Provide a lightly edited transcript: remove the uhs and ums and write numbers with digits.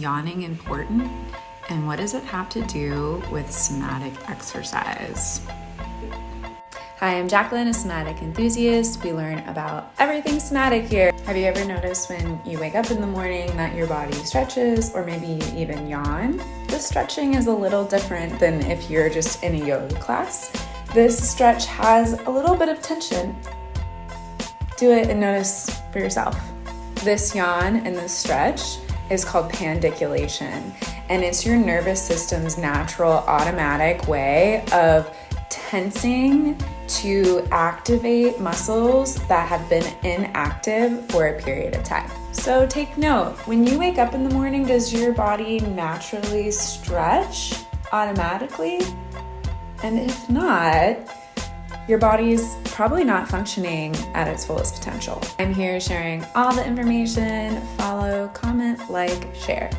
Yawning important, and what does it have to do with somatic exercise? Hi, I'm Jacqueline, a somatic enthusiast. We learn about everything somatic here. Have you ever noticed when you wake up in the morning that your body stretches, or maybe you even yawn? This stretching is a little different than if you're just in a yoga class. This stretch has a little bit of tension. Do it and notice for yourself. This yawn and this stretch is called pandiculation, and it's your nervous system's natural automatic way of tensing to activate muscles that have been inactive for a period of time. So take note, when you wake up in the morning, does your body naturally stretch automatically? And if not, your body's probably not functioning at its fullest potential. I'm here sharing all the information. Follow, comment, like, share.